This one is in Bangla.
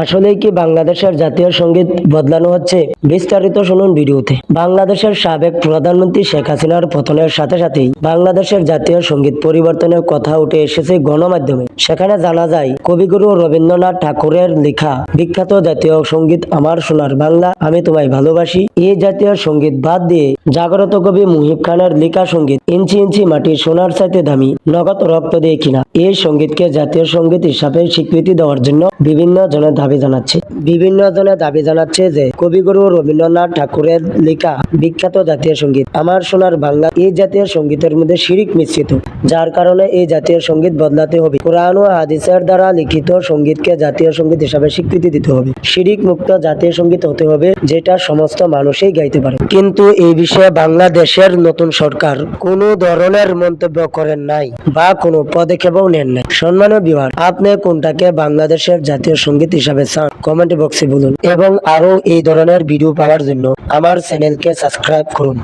আসলে কি বাংলাদেশের জাতীয় সঙ্গীত বদলানো হচ্ছে? বিস্তারিত শুনুন ভিডিওতে। বাংলাদেশের সাবেক প্রধানমন্ত্রী শেখ হাসিনার পতনের সাথে সাথেই বাংলাদেশের জাতীয় সঙ্গীত পরিবর্তনের কথা উঠে এসেছে গণমাধ্যমে। সেখানে জানা যায়, কবিগুরু রবীন্দ্রনাথ ঠাকুরের লেখা বিখ্যাত জাতীয় সঙ্গীত আমার সোনার বাংলা আমি তোমায় ভালোবাসি, এই জাতীয় সঙ্গীত বাদ দিয়ে জাগ্রত কবি মুহিব খানের লেখা সঙ্গীত ইঞ্চি ইঞ্চি মাটি সোনার চাইতে দামি, নগদ রক্ত দিয়ে কিনা, এই সঙ্গীতকে জাতীয় সঙ্গীত হিসাবে স্বীকৃতি দেওয়ার জন্য বিভিন্ন জনের দাবি জানাচ্ছে যে কবিগুরু রবীন্দ্রনাথ ঠাকুরের লেখা বিখ্যাত জাতীয় সঙ্গীত আমার সোনার বাংলা এই জাতীয় সঙ্গীতের মধ্যে শিরিক মিশ্রিত, যার কারণে এই জাতীয় সঙ্গীত বদলাতে হবে। কোরআন ও হাদিসের দ্বারা লিখিত সঙ্গীতকে জাতীয় সঙ্গীত হিসাবে স্বীকৃতি দিতে হবে। শিরিক মুক্ত জাতীয় সঙ্গীত হতে হবে, যেটা সমস্ত মানুষই গাইতে পারে। কিন্তু এই বিষয়ে বাংলাদেশের নতুন সরকার কোনো ধরনের মন্তব্য করেন নাই বা কোনো পদক্ষেপও নেন নাই। সম্মানীয় ভিউয়ার, আপনি কোনটাকে বাংলাদেশের জাতীয় সঙ্গীত হিসাবে চান কমেন্ট বক্সে বলুন, এবং আরো এই ধরনের ভিডিও পাওয়ার জন্য আমার চ্যানেলকে সাবস্ক্রাইব করুন।